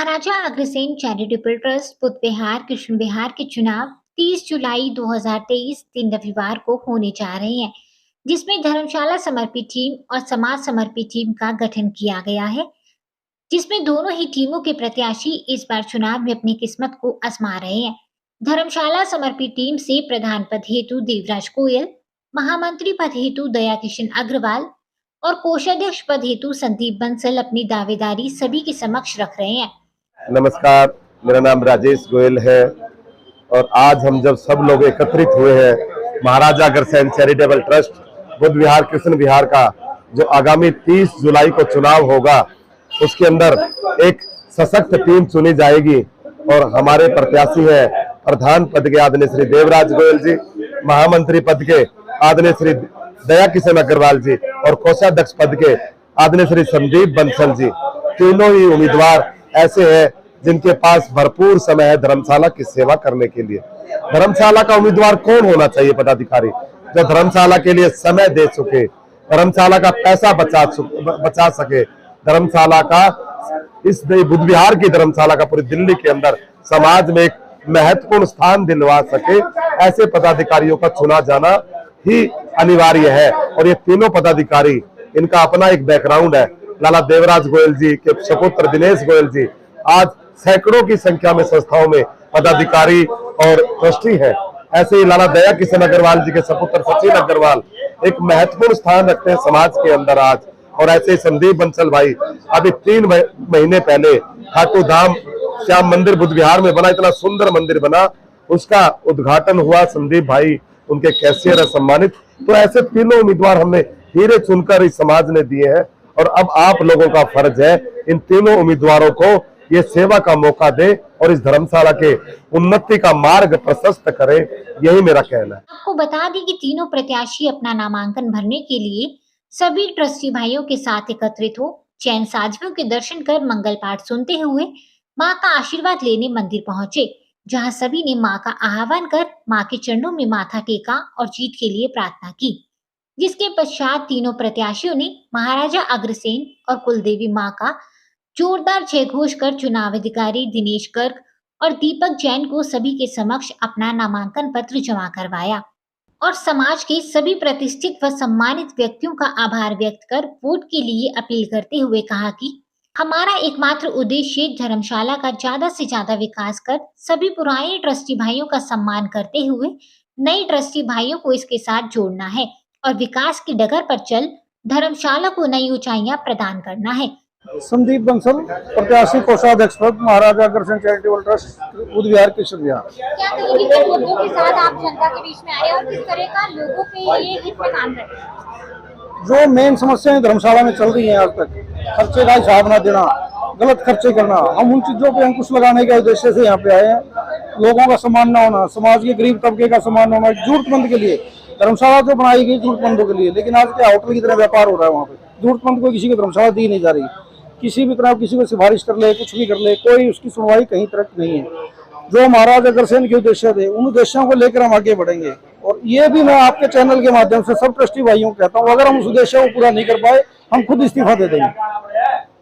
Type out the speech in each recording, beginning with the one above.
Maharaja Agrasen charitable trust Buddha विहार कृष्ण विहार के चुनाव 30 जुलाई 2023 दिन रविवार को होने जा रहे हैं, जिसमें धर्मशाला समर्पित टीम और समाज समर्पित टीम का गठन किया गया है, जिसमें दोनों ही टीमों के प्रत्याशी इस बार चुनाव में अपनी किस्मत को आजमा रहे हैं। धर्मशाला समर्पित टीम से प्रधान पद हेतु देवराज गोयल, महामंत्री पद हेतु दया किशन अग्रवाल और कोषाध्यक्ष पद हेतु संदीप बंसल अपनी दावेदारी सभी के समक्ष रख रहे हैं। नमस्कार, मेरा नाम राजेश गोयल है और आज हम जब सब लोग एकत्रित हुए हैं महाराजा अग्रसेन चैरिटेबल ट्रस्ट बुद्ध विहार कृष्ण विहार का जो आगामी 30 जुलाई को चुनाव होगा, उसके अंदर एक सशक्त टीम चुनी जाएगी और हमारे प्रत्याशी है प्रधान पद के आदरणीय श्री देवराज गोयल जी, महामंत्री पद के आदरणीय श्री दया किशन अग्रवाल जी और कोषाध्यक्ष पद के आदरणीय श्री संदीप बंसल जी। तीनों ही उम्मीदवार ऐसे हैं जिनके पास भरपूर समय है धर्मशाला की सेवा करने के लिए। धर्मशाला का उम्मीदवार कौन होना चाहिए? पदाधिकारी जो धर्मशाला के लिए समय दे चुके, धर्मशाला का पैसा बचा सके, धर्मशाला का इस बुद्ध विहार की धर्मशाला का पूरी दिल्ली के अंदर समाज में एक महत्वपूर्ण स्थान दिलवा सके, ऐसे पदाधिकारियों का चुना जाना ही अनिवार्य है। और ये तीनों पदाधिकारी, इनका अपना एक बैकग्राउंड है। लाला देवराज गोयल जी के सपुत्र दिनेश गोयल जी आज सैकड़ों की संख्या में संस्थाओं में पदाधिकारी और ट्रस्टी है। ऐसे ही लाला दया किशन अग्रवाल जी के सपुत्र सचिन अग्रवाल एक महत्वपूर्ण स्थान रखते हैं समाज के अंदर आज। और ऐसे ही संदीप बंसल भाई अभी 3 महीने पहले खाटू धाम श्याम मंदिर बुद्ध विहार में बना, इतना सुंदर मंदिर बना, उसका उद्घाटन हुआ। संदीप भाई उनके कैशियर है, सम्मानित। तो ऐसे तीनों उम्मीदवार हमने हीरे चुनकर इस समाज ने दिए हैं और अब आप लोगों का फर्ज है इन तीनों उम्मीदवारों को ये सेवा का मौका दे और इस धर्मशाला के उन्नति का मार्ग प्रशस्त करे, यही मेरा कहना है। आपको बता दें कि तीनों प्रत्याशी अपना नामांकन भरने के लिए सभी ट्रस्टी भाइयों के साथ एकत्रित हो जैन साधुओं के दर्शन कर मंगल पाठ सुनते हुए माँ का आशीर्वाद लेने मंदिर पहुंचे, जहां सभी ने माँ का आह्वान कर माँ के चरणों में माथा टेका और जीत के लिए प्रार्थना की। जिसके पश्चात तीनों प्रत्याशियों ने महाराजा अग्रसेन और कुलदेवी माँ का जोरदार जय घोष कर चुनाव अधिकारी दिनेश गर्ग और दीपक जैन को सभी के समक्ष अपना नामांकन पत्र जमा करवाया और समाज के सभी प्रतिष्ठित व सम्मानित व्यक्तियों का आभार व्यक्त कर वोट के लिए अपील करते हुए कहा कि हमारा एकमात्र उद्देश्य धर्मशाला का ज्यादा से ज्यादा विकास कर सभी पुराने ट्रस्टी भाइयों का सम्मान करते हुए नए ट्रस्टी भाइयों को इसके साथ जोड़ना है और विकास की डगर पर चल धर्मशाला को नई ऊंचाइयां प्रदान करना है। संदीप बंसल, प्रत्याशी कोषाध्यक्ष पद महाराजा अग्रसेन चैरिटेबल ट्रस्ट बुद्ध विहार कृष्ण विहार। क्या कहेंगे किन मुद्दों के साथ आप जनता के बीच में आए और किस तरह का लोगों के लिए हित में काम कर रहे हैं? जो मेन समस्याएं धर्मशाला में चल रही हैं आज तक, खर्चे का हिसाब न देना, गलत खर्चे करना, हम उन चीजों पे अंकुश लगाने के उद्देश्य से यहाँ पे आए हैं। लोगों का सम्मान न होना, समाज के गरीब तबके का सम्मान होना, जरूरतमंद के लिए धर्मशाला जो बनाई गई जरूरतमंदों के लिए, लेकिन आज क्या होटल की तरह व्यापार हो रहा है। वहाँ पे जरूरतमंद को किसी को धर्मशाला दी नहीं जा रही। किसी भी तरह किसी को सिफारिश कर ले, कुछ भी कर ले, कोई उसकी सुनवाई कहीं तक नहीं है। जो महाराज अग्रसेन के उद्देश्य थे, उन उद्देश्यों को लेकर हम आगे बढ़ेंगे। और ये भी मैं आपके चैनल के माध्यम से सब ट्रस्टी भाइयों को कहता हूँ, अगर हम उस उद्देश्य को पूरा नहीं कर पाए, हम खुद इस्तीफा दे देंगे।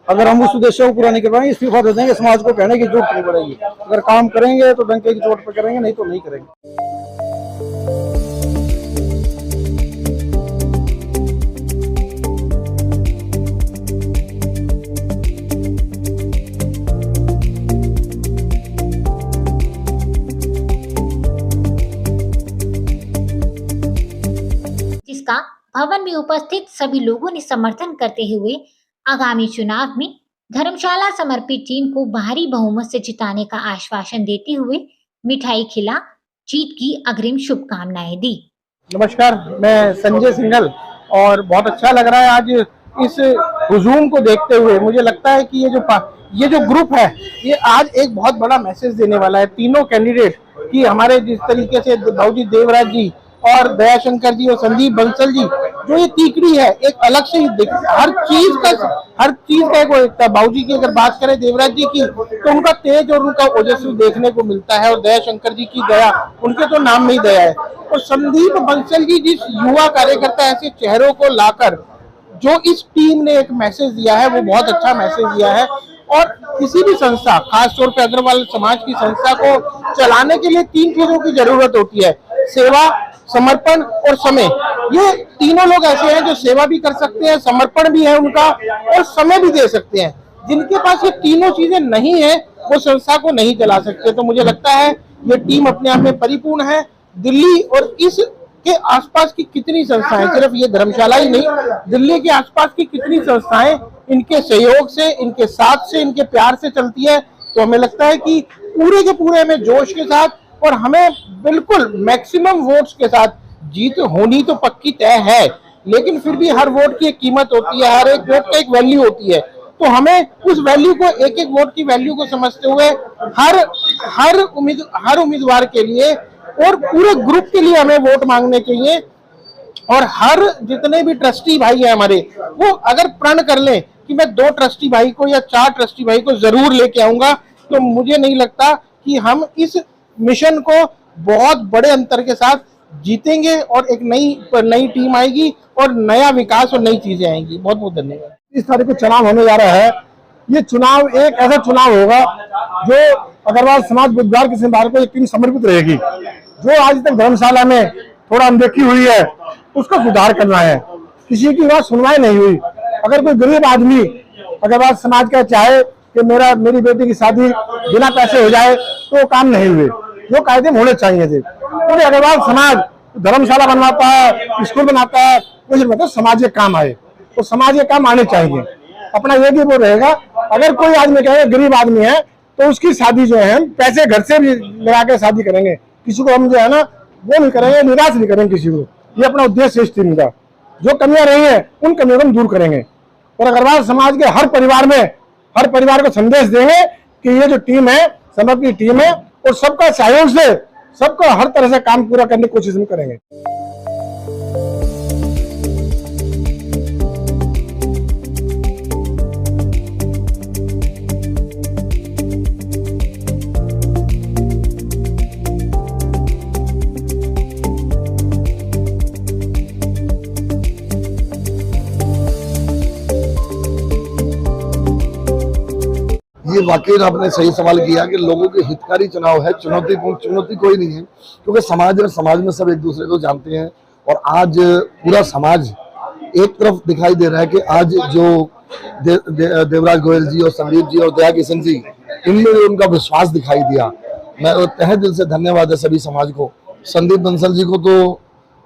अगर हम उस उद्देश्य को पूरा नहीं कर पाएंगे, इस्तीफा दे देंगे। समाज को कहने की जरूरत नहीं पड़ेगी। अगर काम करेंगे तो डंके की चोट पर करेंगे, नहीं तो नहीं करेंगे। जिसका भवन में उपस्थित सभी लोगों ने समर्थन करते हुए आगामी चुनाव में धर्मशाला समर्पित टीम को भारी बहुमत से जिताने का आश्वासन देते हुए मिठाई खिला जीत की अग्रिम शुभकामनाएं दी। नमस्कार, मैं संजय सिंघल और बहुत अच्छा लग रहा है आज इस हुजूम को देखते हुए। मुझे लगता है कि ये जो ग्रुप है, ये आज एक बहुत बड़ा मैसेज देने वाला है तीनों कैंडिडेट की। हमारे जिस तरीके से बाबूजी देवराज जी और दयाशंकर जी और संदीप बंसल जी, जो ये तीकड़ी है, एक अलग से हर चीज का एक बाबूजी की अगर बात करें देवराज जी की, तो उनका तेज और उनका ओजस्वी देखने को मिलता है। और दयाशंकर जी की दया, उनके तो नाम में ही दया है। और संदीप बंसल जी जिस युवा कार्यकर्ता ऐसे चेहरों को लाकर जो इस टीम ने एक मैसेज दिया है, वो बहुत अच्छा मैसेज दिया है। और किसी भी संस्था, खास तौर पे अग्रवाल समाज की संस्था को चलाने के लिए 3 चीजों की जरूरत होती है: सेवा, समर्पण और समय। ये तीनों लोग ऐसे हैं जो सेवा भी कर सकते हैं, समर्पण भी है उनका और समय भी दे सकते हैं। जिनके पास ये तीनों चीजें नहीं है वो संस्था को नहीं चला सकते। तो मुझे लगता है ये टीम अपने आप में परिपूर्ण है। दिल्ली और इस के आसपास की कितनी संस्थाएं, सिर्फ ये धर्मशाला ही नहीं, दिल्ली के आसपास की कितनी संस्थाएं इनके सहयोग से, इनके साथ से, इनके प्यार से चलती है। तो हमें लगता है कि पूरे के पूरे हमें जोश के साथ और हमें बिल्कुल मैक्सिमम वोट्स के साथ जीत होनी तो पक्की तय है, लेकिन फिर भी हर वोट की एक कीमत होती है, हर एक वोट का एक वैल्यू होती है। तो हमें उस वैल्यू को, एक एक वोट की वैल्यू को समझते हुए हर उम्मीदवार के लिए और पूरे ग्रुप के लिए हमें वोट मांगने चाहिए। और हर जितने भी ट्रस्टी भाई हैं हमारे, वो अगर प्रण कर लें कि मैं 2 ट्रस्टी भाई को या 4 ट्रस्टी भाई को जरूर लेके आऊंगा, तो मुझे नहीं लगता कि हम इस मिशन को बहुत बड़े अंतर के साथ जीतेंगे और एक नई टीम आएगी और नया विकास और नई चीजें आएंगी। बहुत बहुत धन्यवाद। इस तारीख को चुनाव होने जा रहा है। ये चुनाव एक ऐसा चुनाव होगा जो अग्रवाल समाज बुधवार के सिंबार को एक टीम समर्पित रहेगी। जो आज तक धर्मशाला में थोड़ा अनदेखी हुई है उसका सुधार करना है। किसी की बात सुनवाई नहीं हुई। अगर कोई गरीब आदमी अग्रवाल समाज का चाहे कि मेरी बेटी की शादी बिना पैसे हो जाए तो वो काम नहीं हुए, जो कायदे होने चाहिए थे। क्योंकि अग्रवाल समाज धर्मशाला बनवाता है, स्कूल बनाता है, कुछ मतलब समाज के काम आए तो समाज के काम आने चाहिए। अपना ये भी वो रहेगा, अगर कोई आदमी कहे गरीब आदमी है तो उसकी शादी जो है पैसे घर से भी लगा के शादी करेंगे। किसी को हम जो है ना वो नहीं करेंगे, निराश नहीं करेंगे किसी को। ये अपना उद्देश्य है इस टीम का। जो कमियां रही है उन कमियों को हम दूर करेंगे और अग्रवाल समाज के हर परिवार को संदेश देंगे कि ये जो टीम है समर्पित टीम है और सबका सहयोग से सबको हर तरह से काम पूरा करने की कोशिश हम करेंगे। ये वाकई आपने सही सवाल किया कि लोगों के हितकारी चुनाव है। चुनौती कोई नहीं है, क्योंकि समाज में सब एक दूसरे को जानते हैं और आज पूरा समाज एक तरफ दिखाई दे रहा है कि आज जो देवराज गोयल जी और संदीप जी और दया किशन जी, इनमें उनका विश्वास दिखाई दिया। मैं तहे दिल से धन्यवाद है सभी समाज को। संदीप बंसल जी को तो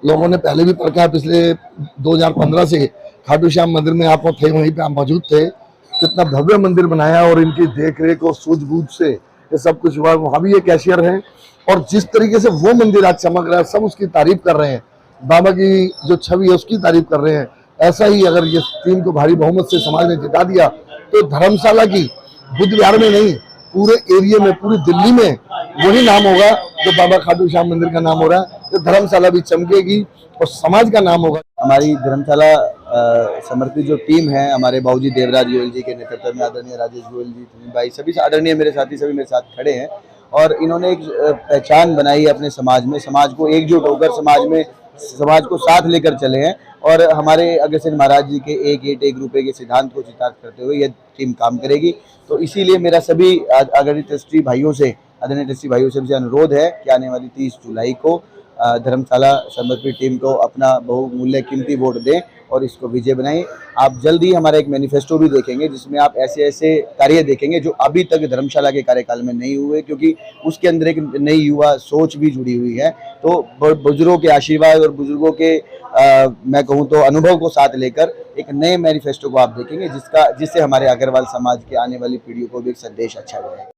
लोगों ने पहले भी परखा है, पिछले 2015 से खाटू श्याम मंदिर में आप थे, वहीं पे आप मौजूद थे। कितना भव्य मंदिर बनाया और इनकी देख रेख और सूझबूझ से ये सब कुछ हुआ। वहां भी ये कैशियर हैं और जिस तरीके से वो मंदिर आज चमक रहा है सब उसकी तारीफ कर रहे हैं। बाबा की जो छवि है उसकी तारीफ कर रहे हैं। ऐसा ही अगर ये टीम को भारी बहुमत से समाज ने जिता दिया तो धर्मशाला की बुद्ध विहार में नहीं पूरे एरिया में, पूरी दिल्ली में वही नाम होगा जो बाबा खाटू श्याम मंदिर का नाम हो रहा है। तो धर्मशाला भी चमकेगी और समाज का नाम होगा। हमारी धर्मशाला समर्पित जो टीम है, हमारे बाबूजी देवराज गोयल जी के नेतृत्व में आदरणीय राजेश गोयल जी, भाई सभी आदरणीय मेरे साथी सभी मेरे साथ खड़े हैं और इन्होंने एक पहचान बनाई है अपने समाज में। समाज को एकजुट होकर समाज को साथ लेकर चले हैं और हमारे अग्रसेन महाराज जी के एक ईंट एक रुपए के सिद्धांत को चितार्थ करते हुए यह टीम काम करेगी। तो इसीलिए मेरा सभी आदरणीय ट्रस्टी भाइयों से अनुरोध है कि आने वाली 30 जुलाई को धर्मशाला समर्पित टीम को अपना बहुमूल्य कीमती वोट दें और इसको विजय बनाएं। आप जल्द ही हमारा एक मैनिफेस्टो भी देखेंगे जिसमें आप ऐसे कार्य देखेंगे जो अभी तक धर्मशाला के कार्यकाल में नहीं हुए, क्योंकि उसके अंदर एक नई युवा सोच भी जुड़ी हुई है। तो बुजुर्गों के आशीर्वाद और बुजुर्गों के मैं कहूँ तो अनुभव को साथ लेकर एक नए मैनिफेस्टो को आप देखेंगे जिससे हमारे अग्रवाल समाज के आने वाली पीढ़ियों को भी एक संदेश अच्छा रहेगा।